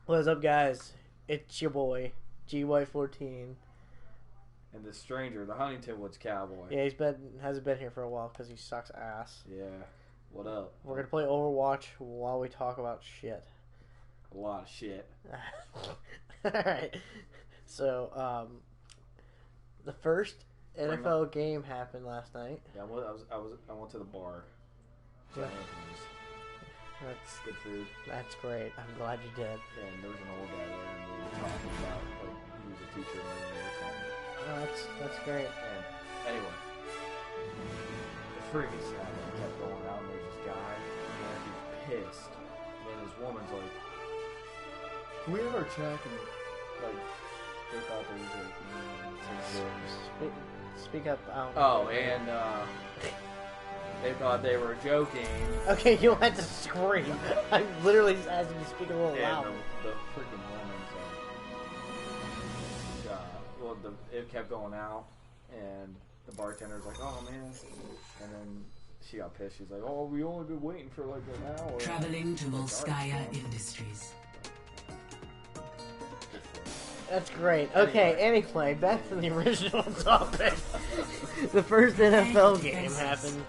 What's up, guys? It's your boy, GY14. And the stranger, the Huntington Woods Cowboy. Yeah, hasn't been here for a while because he sucks ass. Yeah. What up? We're gonna play Overwatch while we talk about shit. A lot of shit. Alright. So, the first NFL game happened last night. Yeah, I went to the bar. Yeah. That's good food. That's great. I'm glad you did. And there was an old guy there, and we were talking about, like, he was a teacher and That's great. And anyway, the freaking sound kept going out, and there's this guy, and he's pissed. And this woman's like, "Can we have our check?" And like, they thought they were joking. Speak up. And they thought they were joking. Okay, you had to scream. I literally just asked you to speak a little loud. And the freaking woman's it kept going out, and the bartender's like, "Oh man," and then she got pissed. She's like, "Oh, we only been waiting for like an hour." Traveling to Volskaya Industries. That's great. Okay, anyway, back to the original topic. The first NFL game happened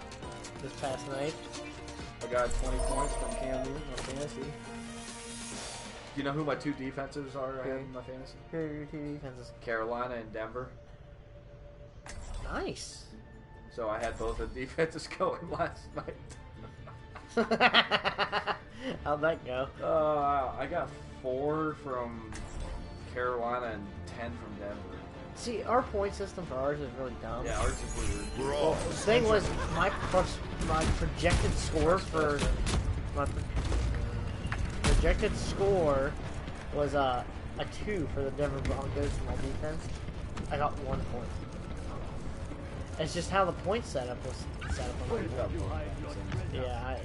this past night. I got 20 points from Cam Newton on fantasy. Do you know who my two defenses are I had in my fantasy? Who are your two defenses? Carolina and Denver. Nice. So I had both the defenses going last night. How'd that go? I got 4 from Carolina and 10 from Denver. See, our point system for ours is really dumb. Yeah, ours is weird. Well, the thing was, my projected score for was a 2 for the Denver Broncos for my defense. I got 1 point. It's just how the point setup was set up on my board. Yeah,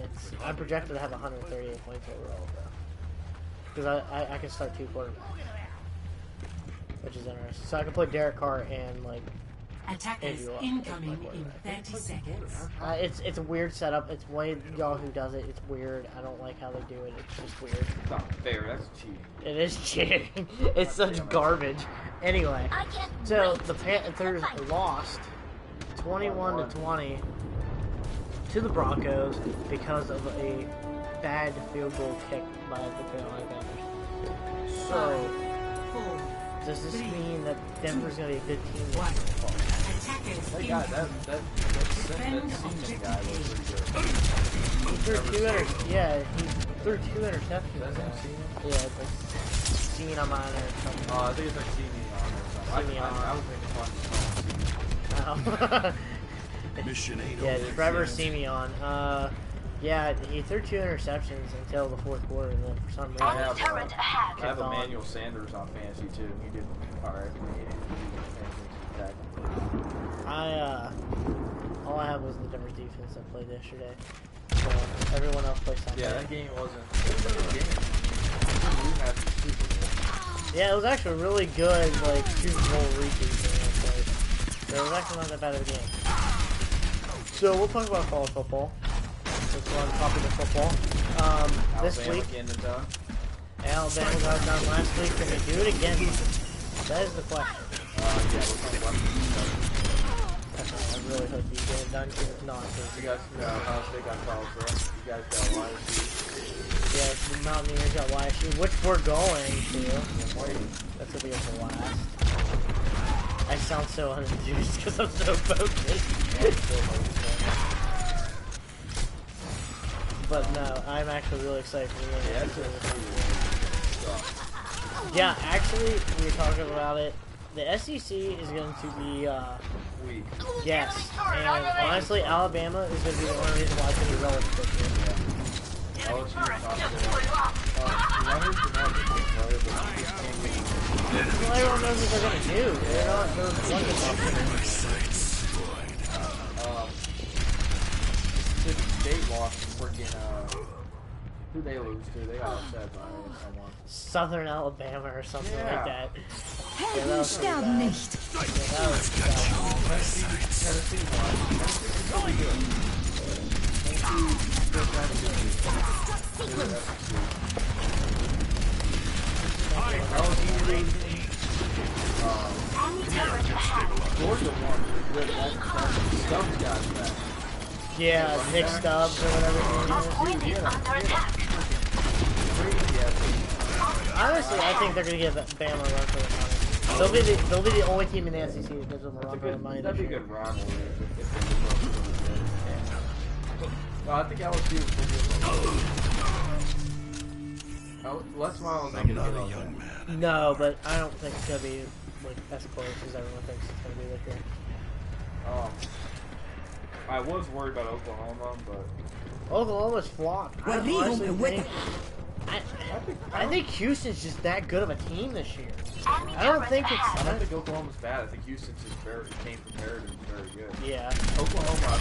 I'm projected to have 138 points overall, because I can start 2 quarterbacks, which is interesting. So I can play Derek Carr and like. Attackers incoming in 30 seconds. It's a weird setup. It's way y'all who does it. It's weird. I don't like how they do it. It's just weird. It's not fair. That's cheating. It is cheating. It's such garbage. Anyway, so the Panthers lost 21-20 to the Broncos because of a bad field goal kick by the Carolina Panthers. So, does this mean that Denver's going to be a good team? That guy, that Seaman guy was pretty good. He threw 2 interceptions. That's him, Seaman? Yeah, it's like Seaman or something. Oh, I think it's like Seaman or something. I was making fun of Mission ain't yeah, Trevor Simeon. Yeah, he threw 2 interceptions until the 4th quarter, and then for some reason I have Emmanuel Sanders on fantasy too. He did alright for me. All I have was the Denver defense that played yesterday. So everyone else played Sunday. Yeah, that game wasn't a good game. Yeah, it was actually a really good, like, Super Bowl repeat game. So it was actually not that bad of a game. So we'll talk about college football. Let's go on the topic of football. This week, Alabama got it done last week. Can they do it again? That is the question. I really hope you get it done, because if not, you guys got State got college, right? You guys got YSU. Yeah, the Mountaineers got YSU, which we're going to. That's gonna be a blast. I sound so unenthused because I'm so focused. But no, I'm actually really excited for the Yeah, actually, we were talking about it. The SEC is going to be weak. Yes, and honestly, Alabama is going to be the only reason why it's going to be relatively good. Well, everyone knows what they're going to do. They're not going to State lost freaking, who they lose to? They got upset by someone. Southern Alabama or something like that. Helden sterben nicht. Georgia won. Stubbs got that. Yeah, Nick Stubbs or whatever his name is. Honestly, I think they're gonna give Bama a run for the money. They'll be the only team in the SEC that gives them a run for the money. That'd be a good rivalry. Well, I think LSU is Les Miles ain't gonna get young man. No, but I don't think it's gonna be like as close as everyone thinks it's gonna be this year. I was worried about Oklahoma, but Oklahoma's flopped. I think Houston's just that good of a team this year. I don't think Oklahoma's bad. I think Houston's just came prepared and very good. Yeah. Oklahoma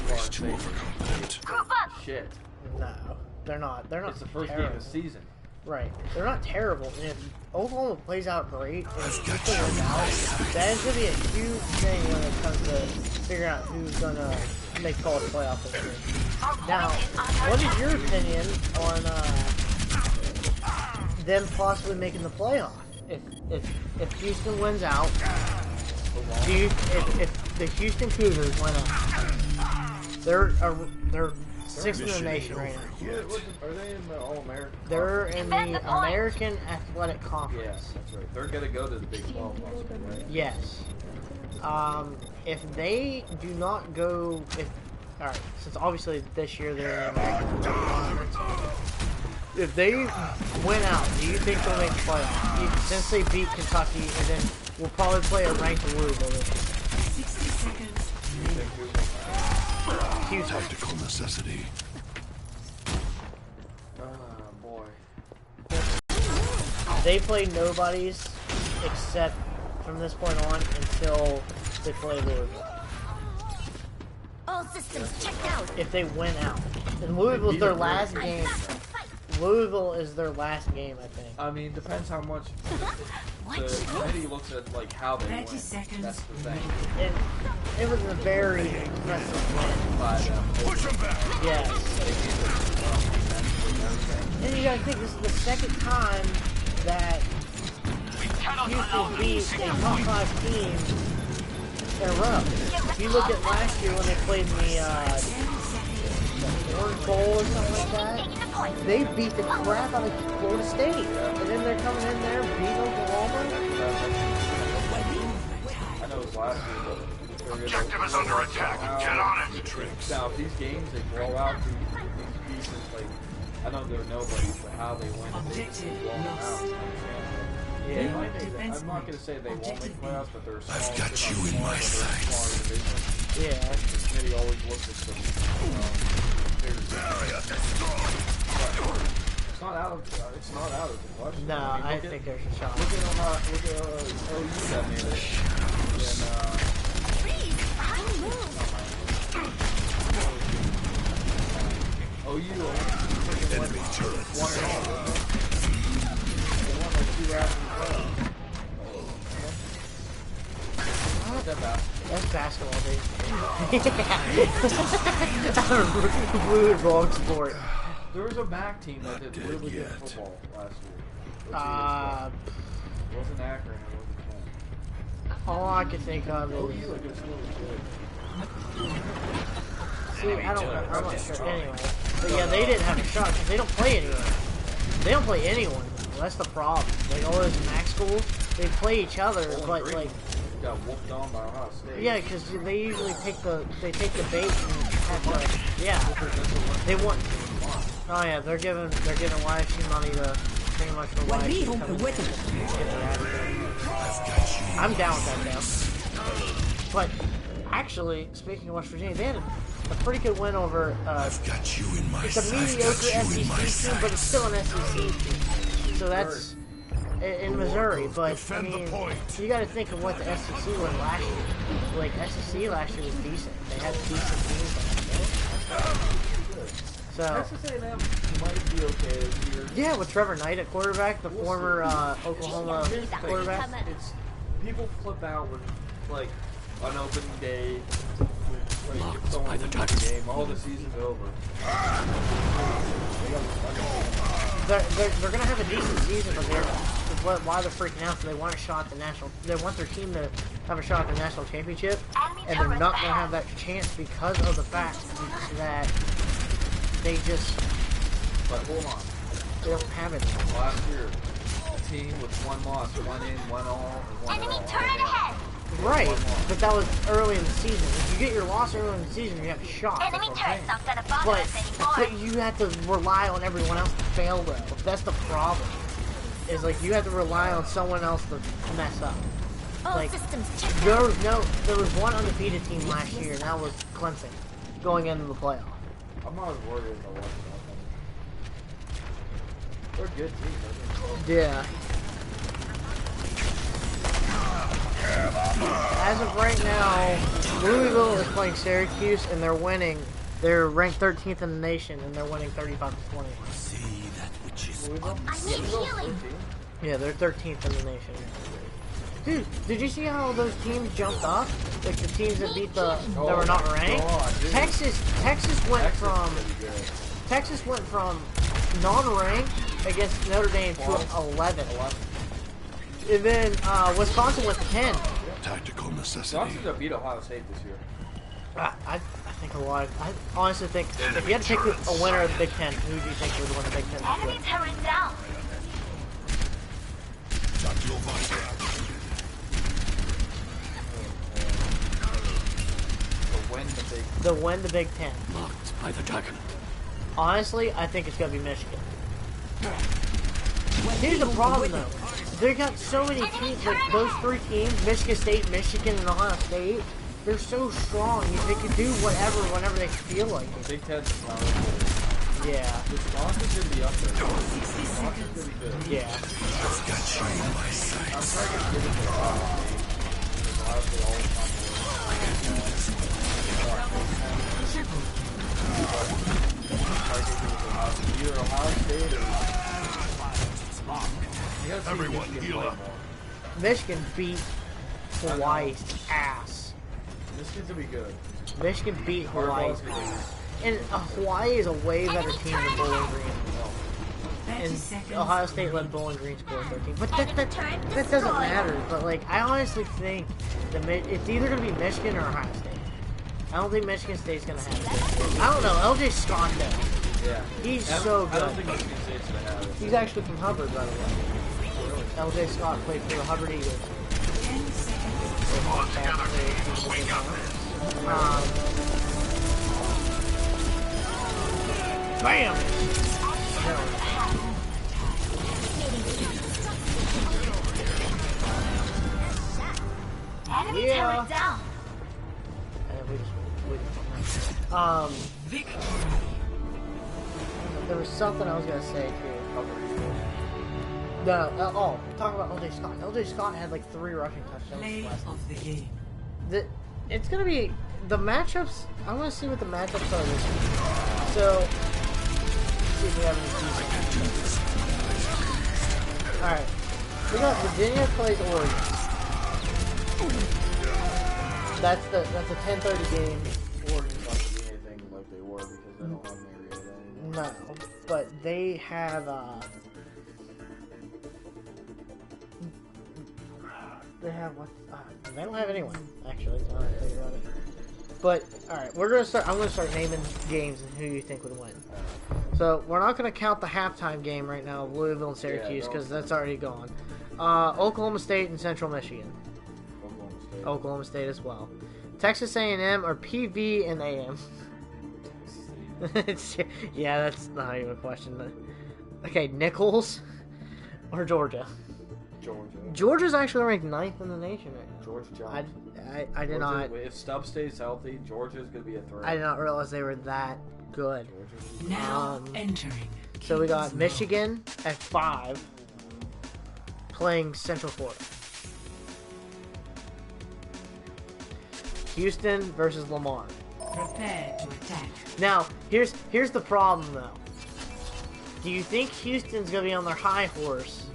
Always too overconfident. Shit. No, they're not. They're not. It's the first terrible. game of the season. Right. They're not terrible. And if Oklahoma plays out great and Houston wins out, that is going to be a huge thing when it comes to figuring out who's going to make college playoff this year. Now, what is your opinion on them possibly making the playoff? If Houston wins out, if the Houston Cougars win out, they're sixth in the nation right now. Are they in the All-American? They're in the American Athletic Conference. Yes, that's right. They're gonna go to the Big 12, possibly, right? Yes. If they do not go, alright, since obviously this year they're in the American Athletic Conference, if they win out, do you think they'll make the playoff? Since they beat Kentucky, and then we'll probably play a ranked Louisville this year. 60 seconds. Houston. Tactical necessity. Boy. They play nobodies except from this point on until they play Louisville. All systems checked out. If they win out. And Louisville's their last game. Louisville is their last game, I think. I mean, depends how much the committee looks at, like, how they win. 30 seconds. That's the thing. And it was a very impressive win. By them. Push him back. Yes. They gave it, defensively and everything. And you gotta think, this is the second time that Houston beat a top 5 team in a row. If you look at last year when they played in the Orange Bowl or something like that, they beat the crap out of Florida State. And then they're coming in there beating Oklahoma. I know it was last year, but Objective is under attack. Get on it. now if these games they blow out these decent, like, I know they're nobodies, but how they win, they blow them out. Yeah. They might make, I'm not going to say they won't make playoffs, but they're small. I've got you in my sights. Yeah. The committee always looks at some Area destroyed. it's not out of the question. No, I mean, I look think at, there's a shot. look at OU that made it. And OU Enemy turrets. won it all. They won like 2 rounds in a row. Not that bad. That's basketball, dude. Blue and wrong sport. There was a MAC team that did Not really dead good yet. football last year. It wasn't Akron, it wasn't All I can think of Kent. OU is... like, was really good. See, I'm not sure anyway. But yeah, they didn't have a shot because they don't play anyone. They don't play anyone. That's the problem. Like all those MAC schools, they play each other, but like... Got whooped on by Ohio State. Yeah, because they usually take the bait and have to, yeah. They want... Oh yeah, they're giving YSU money to pretty much for YSU to come in and get their ass kicked. I'm down with that now. But actually, speaking of West Virginia, they had a pretty good win over. I've got you in my It's a sights. mediocre SEC team, but it's still an SEC team. So that's in Missouri. But I Defend the mean, point. you got to think of what the SEC was last year. Like SEC last year was decent. They had decent teams last year. So Texas A&M might be okay this year. yeah, with Trevor Knight at quarterback, the former Oklahoma Here's the thing. quarterback. It's people flip out when, like, on opening day, like, if someone wins the game, all the season's over. they're gonna have a decent season, but why they're freaking out? So they want a shot at the national. They want their team to have a shot at the national championship, and they're not gonna have that chance because of the fact that they just. But hold on. They don't have it. Last year, team with 1 loss, 1 in, 1 all, and 1 Enemy all. turret ahead. Right, but that was early in the season. If you get your loss early in the season, you have a shot. Enemy turret's not gonna bother But, us anymore. but you have to rely on everyone else to fail, though. That's the problem. Is like you have to rely on someone else to mess up. All Like systems checked there out. was one undefeated team last year, and that was Clemson, going into the playoff. I'm not as worried as I was about them. They're a good team, I think. Yeah. As of right now, Louisville is playing Syracuse, and they're winning. They're ranked 13th in the nation, and they're winning 35-20. See that which is Louisville? I need healing. Yeah, they're 13th in the nation. Dude, did you see how those teams jumped up? Like the teams that beat that were not ranked. God, dude. Texas went from non-ranked against Notre Dame to 11. And then Wisconsin went to 10. tactical necessity. Wisconsin's gonna beat Ohio State this year. I think a lot. I honestly think if you had to pick a winner of the Big Ten, who do you think would win the Big Ten this Enemy year? turret down. To win the Big Ten. Marked by the dragon. Honestly, I think it's gonna be Michigan. Here's the problem though. They got so many teams, like those 3 teams, Michigan State, Michigan, and Ohio State, they're so strong. They can do whatever whenever they feel like it. Big Ten's not Yeah. Wisconsin's gonna be up there. Wisconsin's gonna be good. Yeah. Got you in my I'm sights. trying to get it to Ohio State. Because Ohio State always comes either Ohio State or Everyone heal up. Michigan beat Hawaii's ass. Michigan's gonna be good. Michigan beat Hawaii's Harbaugh's gonna be ass. And Hawaii is a way better team than Bowling Green. 30 And seconds. Ohio State led Bowling Green score 13. But that doesn't matter. But like, I honestly think that it's either gonna be Michigan or Ohio State. I don't think Michigan State's gonna have it. I don't know. LJ Scott though. Yeah. He's so I don't good. think Michigan State's gonna have it. He's actually from Hubbard, by the way. LJ Scott played for the Hubbard Eagles. 10 seconds. Bam! Enemy Yeah. turret down. And we just Victory. there was something I was gonna say too. No, talking about LJ Scott. LJ Scott had like 3 rushing touchdowns Play last of the game. It's gonna be the matchups. I want to see what the matchups are this week. So, see if we have any decent. All right, we got Virginia plays Oregon. That's a 10:30 game. Oregon's not gonna be anything like they were because they don't have Mariota anymore. No, but they have they have what? They don't have anyone actually. Now that I think about it. But all right, we're gonna start. I'm gonna start naming games and who you think would win. So we're not gonna count the halftime game right now of Louisville and Syracuse because that's already gone. Oklahoma State and Central Michigan. Oklahoma State. Oklahoma State as well. Texas A&M or PV and AM. Yeah, that's not even a question. Okay, Nichols or Georgia. Georgia. Georgia's actually ranked 9th in the nation right now. Georgia Jones. I did not. If Stubbs stays healthy, Georgia's gonna be a threat. I did not realize they were that good. Georgia's Now entering. So we got Kingsville. Michigan at 5 playing Central Florida. Houston versus Lamar. Prepare to attack. Now, here's the problem though. Do you think Houston's gonna be on their high horse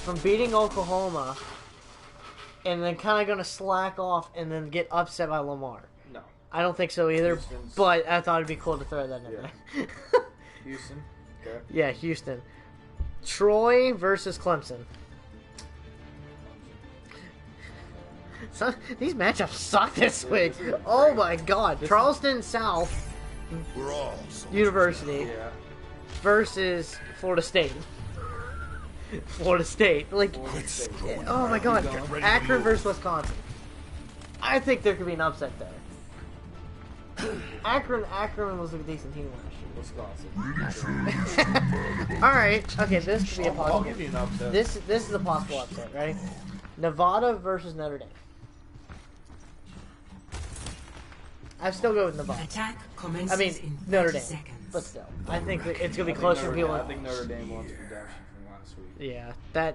from beating Oklahoma and then kind of gonna slack off and then get upset by Lamar? No. I don't think so either, Houston's- but I thought it'd be cool to throw that in Yeah. there. Houston. Okay. Yeah, Houston. Troy versus Clemson. These matchups suck this week. Oh my god. Charleston South We're all soldiers. University Yeah. versus Florida State. Florida State. Like, Let's oh my god. Keep going. Ready to Akron move. versus Wisconsin. I think there could be an upset there. Akron was a decent team last Wisconsin. Alright, okay, this could be a I'll possible. give you an upset. This is a possible upset, right? Nevada versus Notre Dame. I'd still go with Nevada. Attack commences I mean, in 30 Notre Dame. seconds. But still, I think that it's gonna I be think closer Notre for people. Dame- I think Notre Dame wants redemption from last week. Yeah, that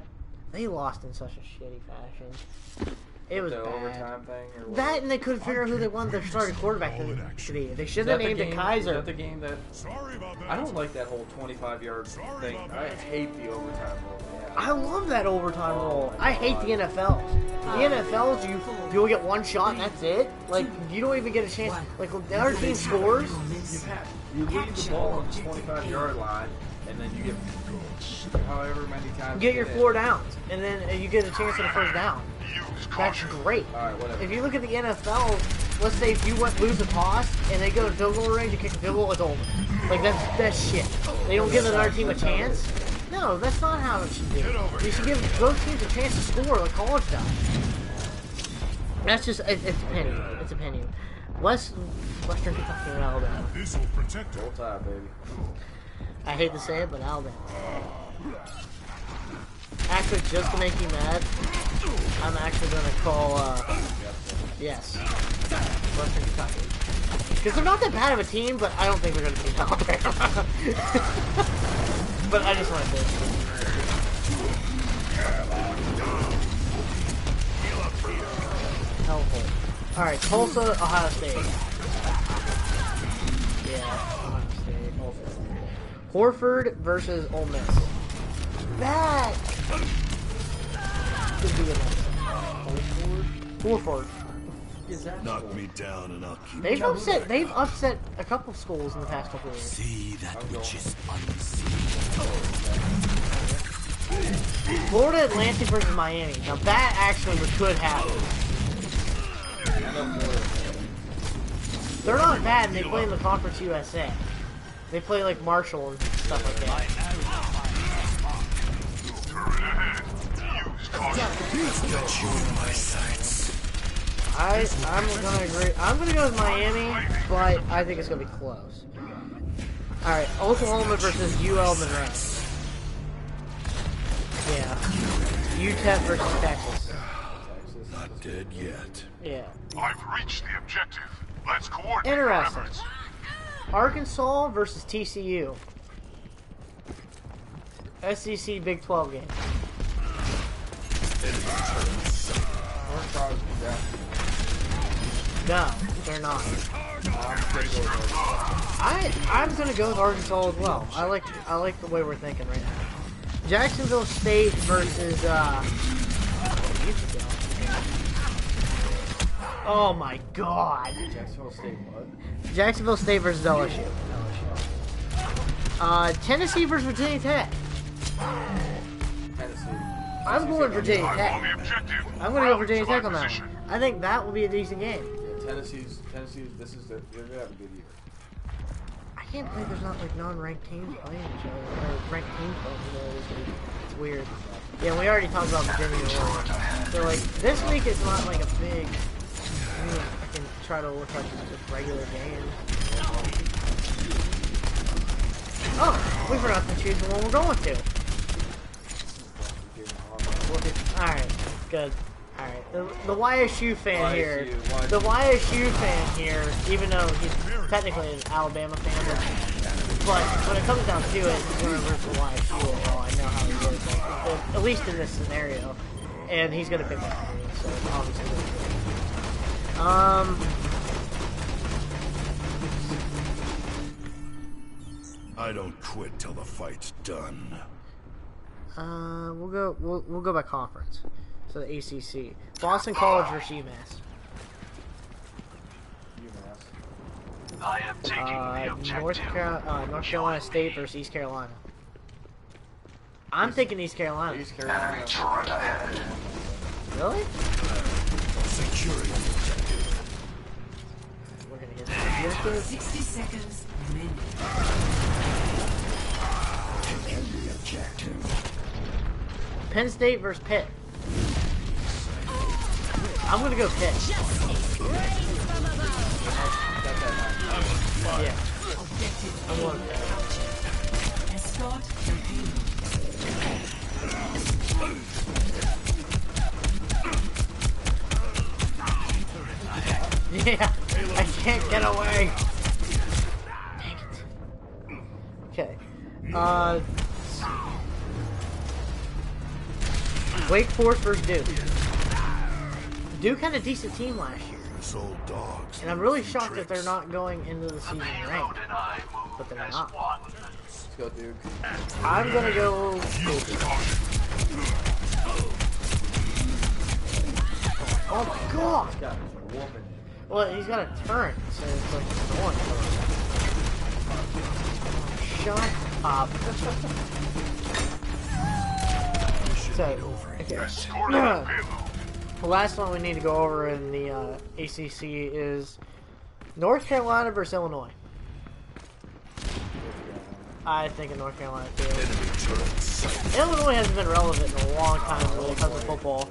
they lost in such a shitty fashion. It was The bad. overtime thing or what? That and they couldn't figure out who they wanted their starting quarterback to be. They should Is have that the named it game- Is Kaiser. that the game that Sorry about that. I don't like that whole 25-yard thing. I hate the overtime rule. I love that overtime rule. I hate the NFL. The NFL's you'll get one shot and that's it. Like you don't even get a chance. Like the other team scores. You leave the ball on the 25-yard line, and then you get however many times. Get your it is. 4 downs, and then you get a chance at a first down. That's great. All right, whatever. If you look at the NFL, let's say if you lose a toss and they go to field goal range, you kick a field goal, it's over. Like that's shit. They don't give another team a chance. No, that's not how it should be. You should give both teams a chance to score like college does. That's just it's opinion. It's opinion. Western Kentucky and Alabama. This will protect Roll her. Tide, baby. I hate to say it, but Alabama. Actually, just to make you mad, I'm actually gonna call yes, Western Kentucky. Because they're not that bad of a team, but I don't think they're gonna beat Alabama. But I just want to say helpful. Alright, Tulsa, Ohio State. Yeah, Ohio State. Horford versus Ole Miss. That could be an upset. Horford. Knock me down and I'll keep They've upset a couple schools in the past couple of years. See that which is unseen. Florida Atlantic versus Miami. Now that actually could happen. They're not bad, and they play in the Conference USA. They play like Marshall and stuff like that. Got you in my sights. I'm gonna agree. I'm gonna go with Miami, but I think it's gonna be close. All right, Oklahoma versus UL Monroe. Yeah, UTEP versus Texas. Not dead yet. Yeah, I've reached the objective. Let's coordinate our interesting. efforts. Arkansas versus TCU. SEC Big 12 game. Orange Frogs be down. No, they're not. I'm gonna go with Arkansas as well. I like the way we're thinking right now. Jacksonville State versus oh my god. Jacksonville State what? Jacksonville State versus LSU. Tennessee versus Virginia Tech. Tennessee. I'm going Virginia I'm on Tech. the objective. I'm gonna go Rally Virginia to my Tech on that position. one. I think that will be a decent game. Yeah, Tennessee's. They're gonna have a good year. I can't believe there's not like non-ranked teams playing each other, or ranked teams playing each other this week. It's weird. Yeah, we already talked about Virginia and Oregon. So like this week is not like a big. I mean, I can try to look like it's just regular games. Oh, we forgot to choose the one we're going to. Alright, good. Alright, the YSU fan here. YSU. The YSU fan here, even though he's technically an Alabama fan, but when it comes down to it, he's going to root for YSU overall. I know how he is, at least in this scenario. And he's going to pick that for me, so obviously. I don't quit till the fight's done. We'll go by conference. So the ACC. Boston College versus UMass. I am taking the objective. North Carolina State versus East Carolina. I'm thinking East Carolina. East Carolina. Really? Securing objective. We're gonna get the objective. 60 seconds remaining. Taking the objective. Penn State versus Pitt. I'm gonna go Pitt. Yeah. I'm going Pitt. Escort the payload. Yeah, I can't get away. Dang it. Okay. Wake Forest versus Duke. Duke had a decent team last year. Those old dogs. And I'm really shocked that they're not going into the season ranked. But they're not. Let's go, Duke. I'm gonna go Duke. Oh my god! This guy is whooping. Well, he's got a turret, so it's like annoying. Shut up. So, okay. Escorting the payload. The last one we need to go over in the ACC is North Carolina versus Illinois. I think in North Carolina too. Enemy turret sighted. Illinois hasn't been relevant in a long time when it comes to football.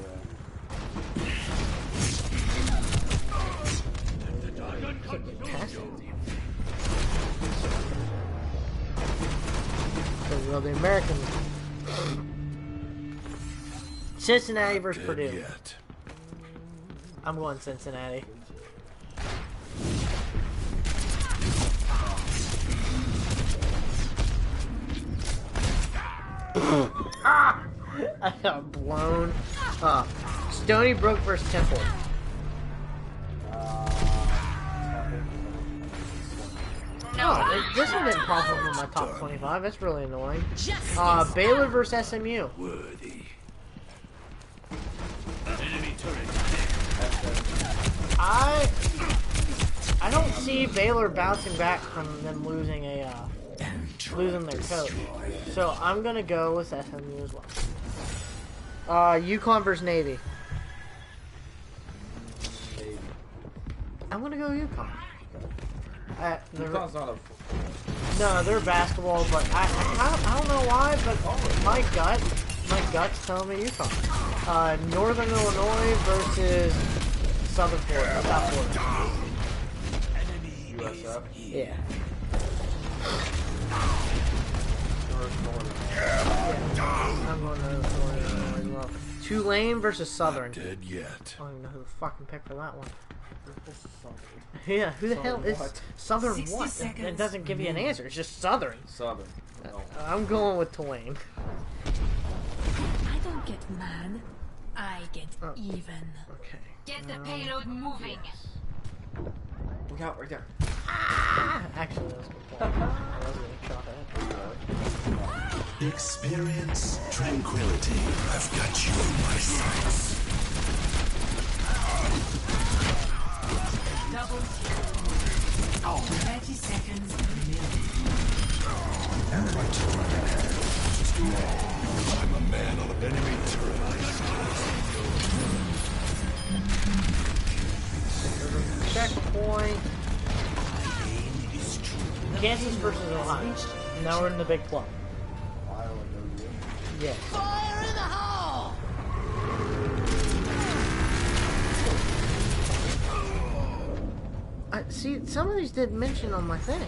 Well, the Americans. Cincinnati versus Dead Purdue. yet. I'm going Cincinnati. Ah! I got blown up. Stony Brook versus Temple. Oh, this one didn't pop up in my top 25. That's really annoying. Baylor versus SMU. Worthy. I don't see Baylor bouncing back from them losing losing their coach. So I'm gonna go with SMU as well. UConn versus Navy. I'm gonna go UConn. UConn's not a. No, they're basketball, but I don't know why, but my gut's telling me UConn. Northern Illinois versus Southern Florida, South Florida. USF. Yeah. I'm going to Northern Illinois as well. Tulane versus Southern. Dead yet. I don't even know who the fucking picked for that one. Yeah, who the hell is what? Southern 60 what? It seconds doesn't give you an answer. It's just Southern. Southern. No. I'm going with Tulane. I don't get mad. I get even. Okay. Get the payload moving. Look out, right there. Actually, that was a good point. I was getting shot at. Experience tranquility. I've got you in my sights. Double kill. 30 seconds remaining. I'm a man on the enemy turret. Checkpoint. Kansas versus Ohio. Now we're in the big club. Iowa, no good. Yes. Fire in the hole! See, some of these didn't mention on my thing.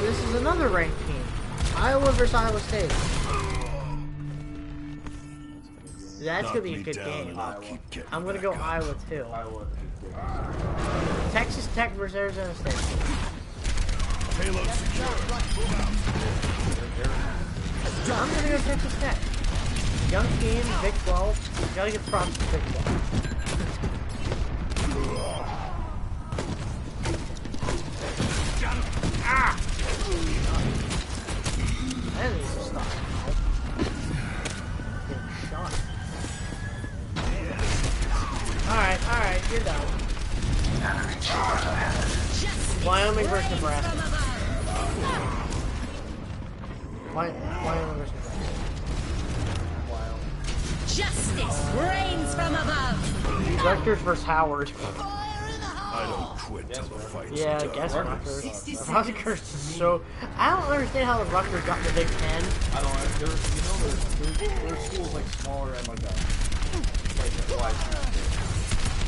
This is another ranked team. Iowa versus Iowa State. That's gonna be a good game. I'm gonna go Iowa too. Iowa. Texas Tech versus Arizona State. Payload secure. I'm gonna go Texas Tech. Young team, Big 12. Gotta get props to Big 12. Ah! That needs to stop. Getting shot. Alright, you're done. Wyoming versus Nebraska. Wyoming versus Nebraska. Justice reigns from above. Rutgers versus Howard. I don't quit till the fight's Yeah, done. guess Rutgers. 60 Rutgers is so. I don't understand how the Rutgers got the Big Ten. I don't know. Their school's like smaller and like a wide.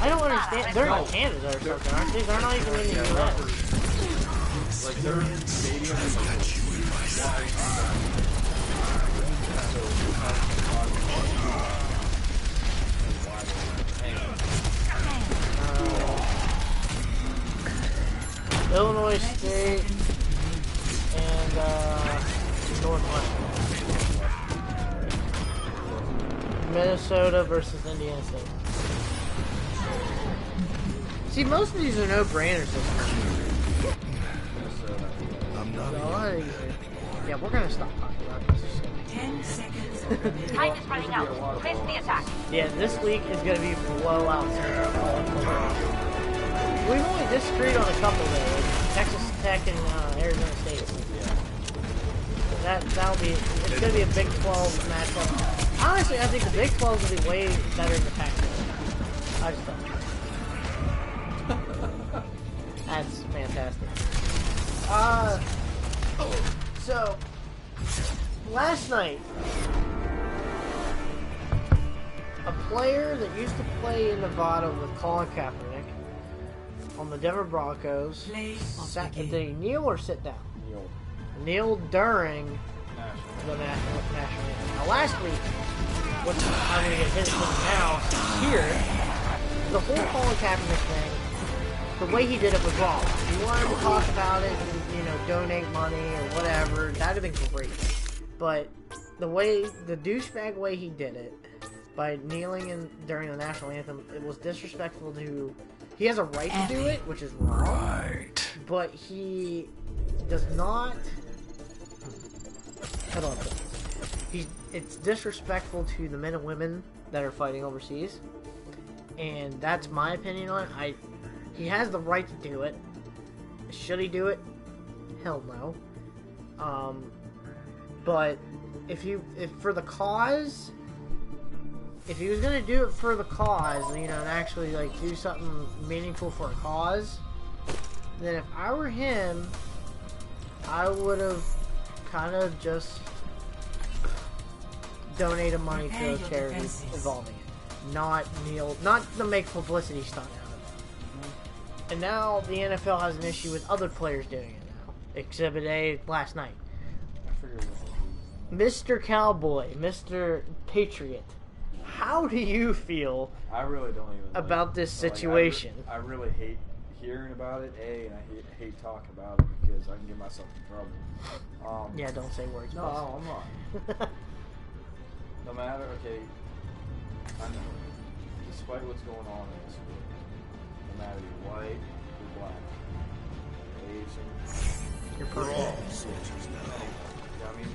I don't understand. They're in Canada or something, aren't they? They're not even in the US. Like their stadium is like Illinois State and Northwestern. Minnesota versus Indiana State. See, most of these are no-brainers this year. I'm not So, yeah, we're gonna stop talking about this. 10 seconds. Time is running out. Place the attack. Yeah, this week is gonna be blowouts. We've only disagreed on a couple though, like Texas Tech and Arizona State. That'll be. It's gonna be a Big 12 matchup. Honestly, I think the Big 12 will be way better than the Pac-12. I just thought. That's fantastic. So last night, a player that used to play in Nevada with Colin Kaepernick on the Denver Broncos Play of sat. the Did game. he kneel or sit down? Neil Kneel during National. the national anthem. Now, last week, which I'm going to get hit with now, here, the whole Colin Kaepernick thing, the way he did it was wrong. He wanted to talk about it and, donate money or whatever. That would have been great. But the douchebag way he did it, by kneeling during the national anthem, it was disrespectful to. He has a right to do it, which is wrong. right. But he does not. How do I put this? It's disrespectful to the men and women that are fighting overseas, and that's my opinion on it. He has the right to do it. Should he do it? Hell no. But if for the cause, if he was gonna do it for the cause, and actually do something meaningful for a cause, then if I were him, I would have kind of just donated money to a charity involving it, not to make publicity stunt out of it. And now the NFL has an issue with other players doing it now. Exhibit A last night. I figured it was Mr. Cowboy, Mr. Patriot, how do you feel I really don't even about this situation? I really hate hearing about it, and I hate talking about it because I can get myself in trouble. Yeah, don't say words. No, I'm not. No matter, okay, I know, despite what's going on in this world, no matter you're white, you're black, Asian, You're We're all perfect. soldiers now. you know what I mean?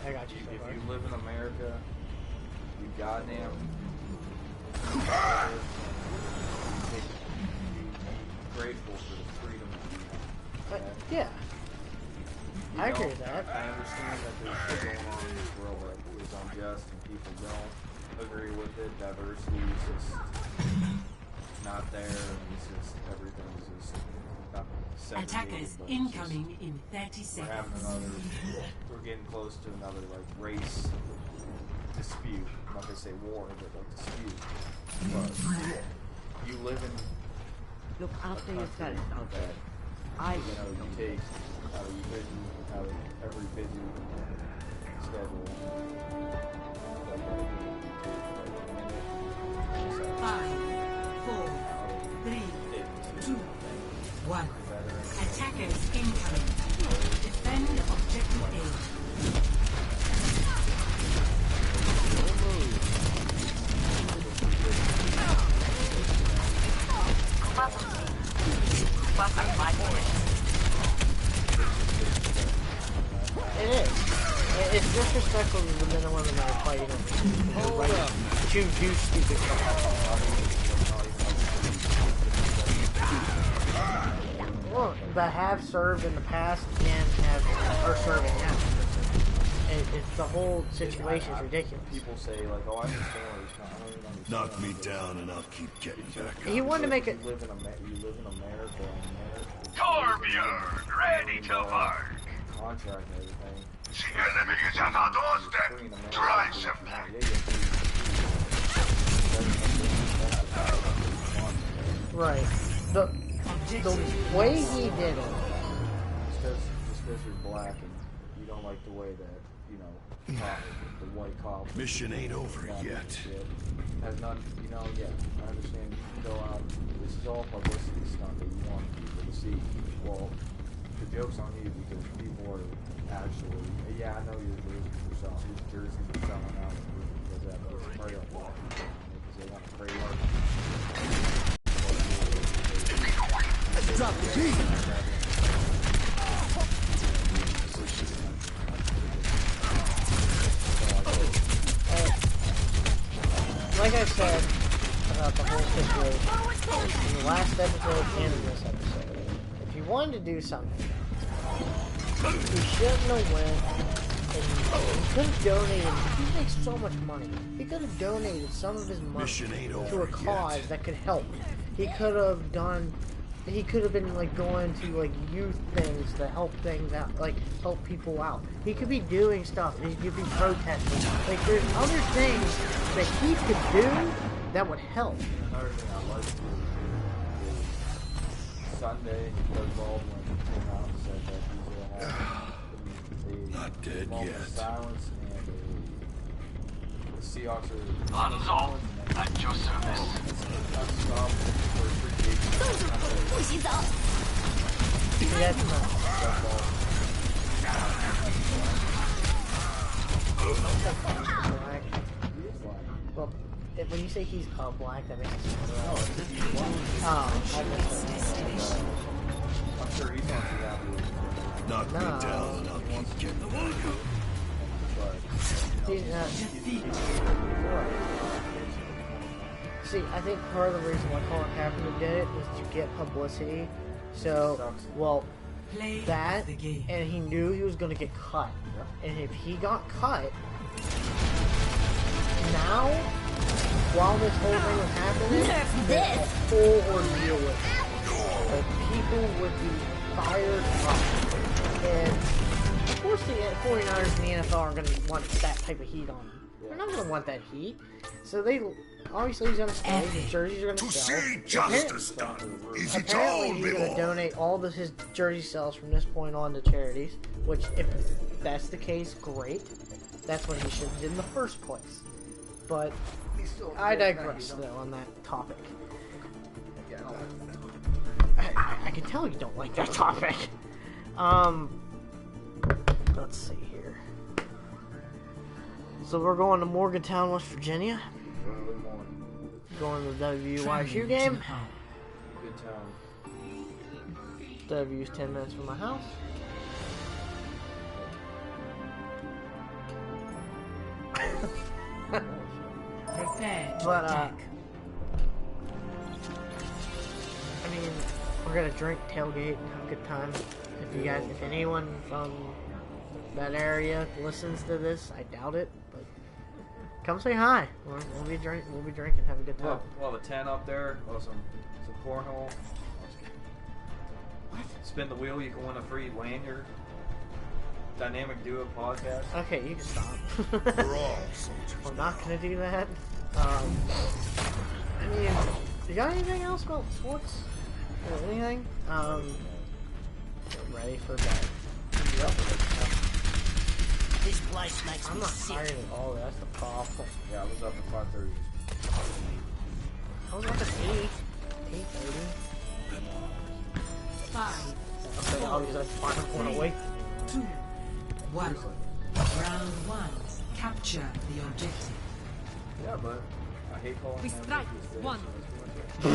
I got you. If you live in America, you goddamn be grateful for the freedom that you have. okay? Yeah, You I agree with know, that. I understand that there's shit going on in this world that is unjust and people don't agree with it. Diversity is just not there, and it's just everything's just not segregated, Attackers but it's incoming in 30 just, we're having seconds. we're getting close to another race dispute. I'm not gonna say war, but dispute. But you live in Look after a yourself country out there. that you take out of every busy schedule. 5, 4, 3, 2, 1. Attackers incoming. Defend objective A. It is. It's disrespectful to the men and women that are fighting to do stupid stuff. Well, that have served in the past and are serving now. It's the whole situation is ridiculous. People say like, "Oh, I understand where he's coming." I don't even understand. Knock me down and I'll keep getting back up. He wanted to make it. You live in America. Torbjörn, ready to work. Contract and everything. The enemy is at our doorstep. Try something. Right. The way he did it. Just because you're black and you don't like the way that, you know, the white cop. Mission ain't over yet. Has none, you know, yeah. I understand you can go out. This is all publicity stuff that you want people to see. Well, the joke's on you because people are actually, yeah, I know you're losing yourself. His jerseys are selling out because they have to pray up there. Because they want to pray hard. Drop the key. Like I said about the whole situation in the last episode and in this episode, if you wanted to do something, you shouldn't have went and he could have donated. He makes so much money. He could have donated some of his money to a cause that could help. He could have done. He could have been like going to like youth things to help things out, like help people out. He could be doing stuff. He could be protesting. Like there's other things that he could do that would help. Another thing I like to do is Sunday, Doug Baldwin came out and said that he's going to have Not dead moment yet. of silence and the Seahawks are Hands off at your service. Yeah, it's not. Well, when you say he's black, that makes it sound I missed it. I'm sure he's not too happy with it. Knock me down and I'll keep getting back up. See, I think part of the reason why Colin Kaepernick did it was to get publicity. So, well, that, and he knew he was going to get cut. And if he got cut, now, while this whole thing was happening, there's a whole ordeal with it. Like, people would be fired up. And, of course, the 49ers and the NFL aren't going to want that type of heat on them. They're not going to want that heat. So they, obviously he's going to stay, his jerseys are going to sell. See justice done. Easy to Apparently all he's live going to on. donate all of his jersey sales from this point on to charities, which if that's the case, great. That's what he should have did in the first place. But I digress though on that topic. I can tell you don't like that topic. Let's see here. So we're going to Morgantown, West Virginia. Early morning. Going to the WYSU game. Good town. W's 10 minutes from my house. Prepare to But, attack. I mean, we're gonna drink, tailgate, and have a good time. If anyone from that area listens to this, I doubt it, but come say hi. We'll be drinking, have a good time. We'll have a tent up there, some cornhole. What? Spin the wheel, you can win a free lanyard. Dynamic Duo podcast. Okay, you can stop. We're all soldiers. We're not gonna do that. I mean, you got anything else about sports? Or anything? Ready for bed. This place makes I'm me not sick. tired at all. That's the problem. Yeah, I was up at 5:30. I was up at 8:30. 5, Okay, obviously that's fine. I'm going away. 2, 1. Round 1. Capture the objective. Yeah, but I hate calling We him strike. this One. so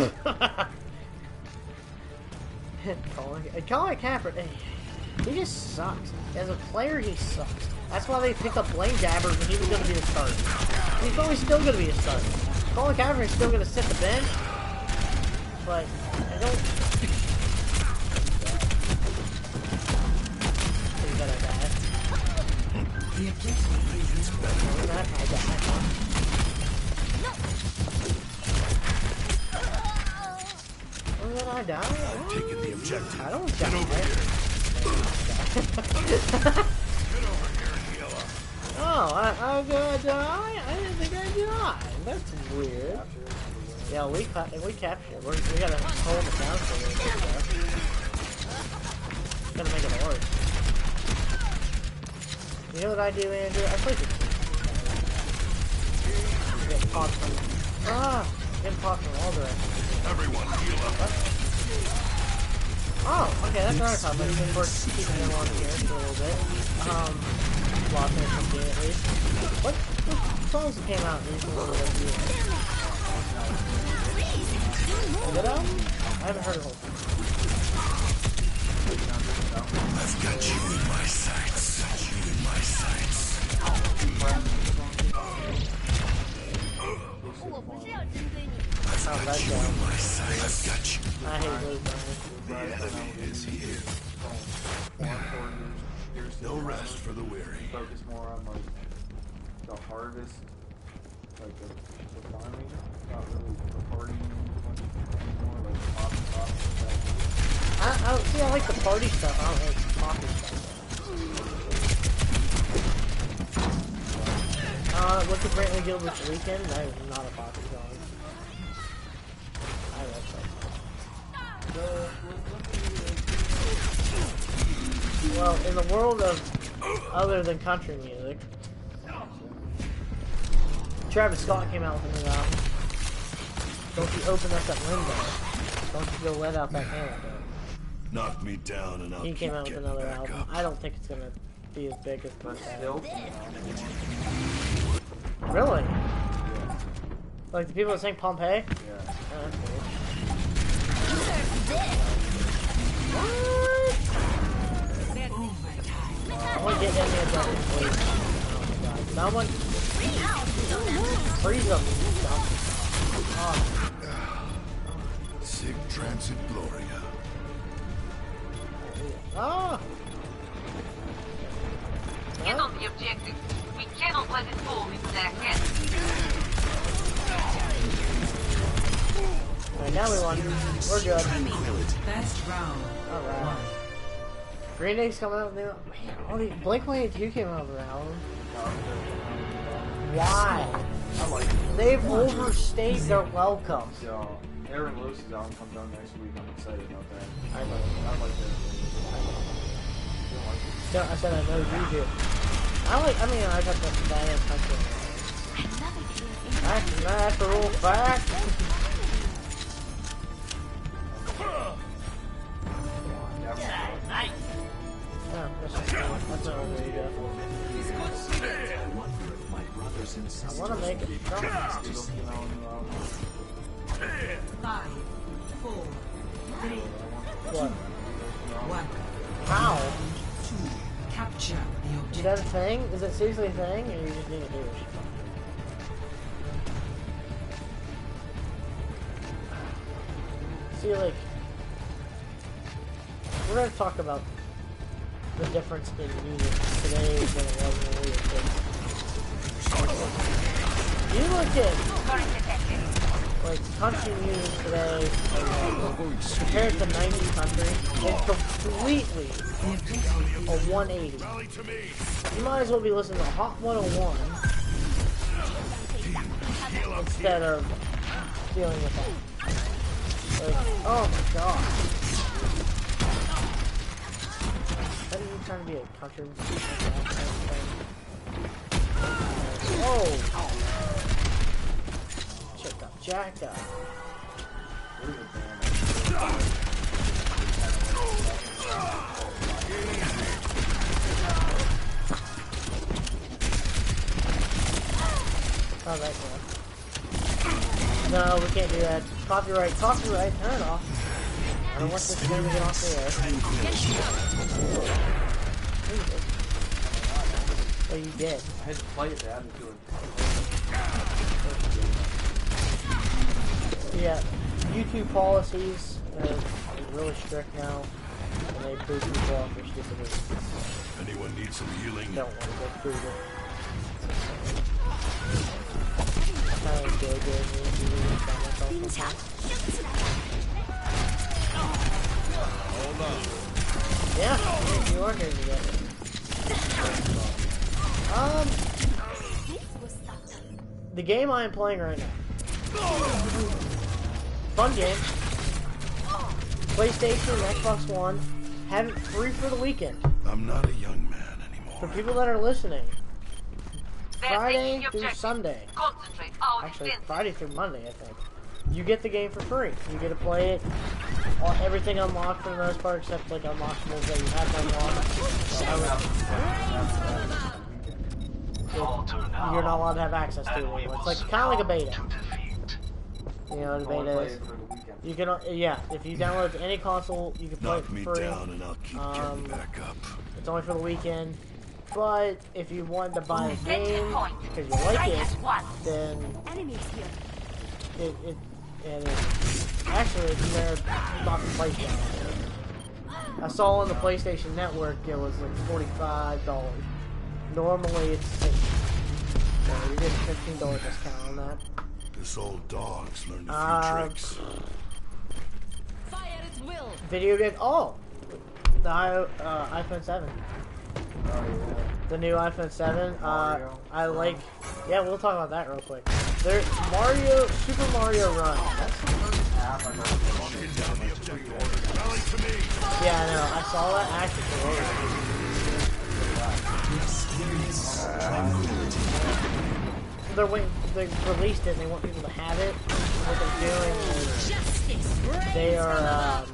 that's Colin Kaepernick, he just sucks. As a player, he sucks. That's why they picked up Blaine Gabbert when he was going to be the starter. He's probably still going to be a starter. Colin Kaepernick's still going to sit the bench, but I don't. Is that a bad? The objective is now That I died. When did I die? I've taken the objective. I don't die. Get over here. Get over here and heal up. Oh, I'm gonna die? I didn't think I died. That's weird. Yeah, we captured. We gotta hold it down for a little bit. Gotta make it hard. You know what I do, Andrew? I play the get popped from get popped from all directions. Everyone heal up. Oh, okay, that's another comment. We're keeping them on here for a little bit. Lost in something at least. What songs came out recently that you Good album? I haven't heard of it. I've got you in my sights. Got you in my sights. How's that You going? in my sights. I've got you. I hate those guys. The enemy is here. No rest for the weary. Focus more on like the harvest, like the farming, not really the partying anymore, like pop and pop. See, I like the party stuff. I don't like the coffee stuff. What's the Brantley Gilbert's Weekend? That is not a coffee song. I like that. Well, in the world of other than country music, Travis Scott came out with a new album. Don't you open up that window. Don't you go let out that hand. Knock me down and I'll He came keep out with getting another back album. up. I don't think it's gonna be as big as But Purple. still, Really? yeah, Like the people that sing Pompeii? yeah. Oh, that's cool. I want to get in there, please. Oh my god. Someone freeze them. Oh. Sig transit gloria. Ah! Get on the objective. We cannot let it fall into their hands. Alright, now we won. We're good. First round. Alright. Green Day's coming out now. Man, all the Blink-182 came out with an album. Why? I like it. They've overstayed their welcome. So, Aaron Lewis's album comes out next week. I'm excited about that. I know. I like that. You don't like it? No, I said I know you do. I got the bad country. That's natural fact. Oh, that's just fine. That's not what you do. I want to make it strong. Eagles came out with a new album. 5, 4, 3, What? 1. How? Capture the Is objective. that a thing? Is it seriously a thing, or you just need to do it? See, like, we're gonna talk about the difference in music today than it was when we were kids. You look at like country music today, compared to 90s country, it's completely a 180. Rally to me. You might as well be listening to Hot 101 instead of dealing with that. Like, oh my god. Are you trying to be a country musician? Oh! Check out Jacked Up. Oh, that's one. No, we can't do that. Copyright, turn it off. I don't want this game to get off the air. Oh, you did. I had to play it to add it to it. Yeah, YouTube policies are really strict now. and they boo people off for stupidity. Anyone need some healing? Don't want to go through it. Kind of good, Hold on. yeah, you are here together. The game I am playing right now. Fun game. PlayStation, Xbox One. Have it free for the weekend. I'm not a young man anymore. For people that are listening. They're Friday taking the through objective. Sunday. Concentrate. Our Actually, defense. Friday through Monday, I think. You get the game for free. You get to play it. Everything unlocked for the most part, except like unlockables that you have unlocked. You're not allowed to have access to it anymore. It's like kind of like a beta. You know what a Only beta play is? it for the weekend. You can, yeah. If you download to any console, you can play it Knock me for free. down and I'll keep getting back up. It's only for the weekend. But if you want to buy the Get to the game point. because you like Strike it, at once. then Enemies here. actually it's there not the PlayStation. I saw on the PlayStation Network it was like $45. Normally it's $60. So you get a $15 discount on that. This old dog's learned a few tricks. Fire at will. Video game. Oh, the iPhone 7. Oh, yeah. The new iPhone 7. Mario. I like. Yeah, we'll talk about that real quick. There's Super Mario Run. That's the first app I've ever Get down the objective. Rally to me. Yeah, I know. I saw that actually. They're waiting. They released it and they want people to have it. What they're doing is they are.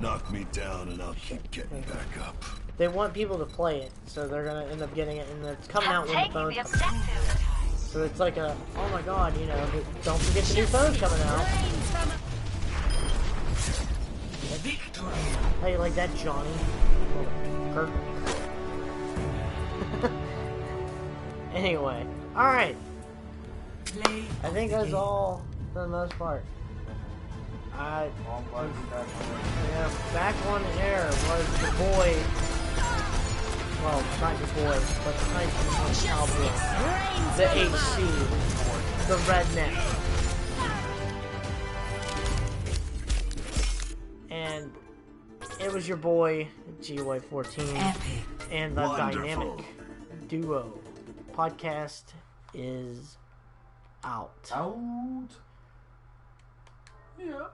Knock me down and I'll keep getting back up. They want people to play it, so they're gonna end up getting it, and it's coming out when the Taking phones the come out. objective. So it's like a, oh my god, you know, don't forget the new phones coming out. How you like that, Johnny? Kirk. Anyway, alright. Play I think that's all for the most part. All buttons back on. Yeah, back on air was the boy. Well, not your boy, but the high school cowboy. The HC. The redneck. And it was your boy, GY14. epic. And the Wonderful. dynamic duo. Podcast is out. Out. Yeah.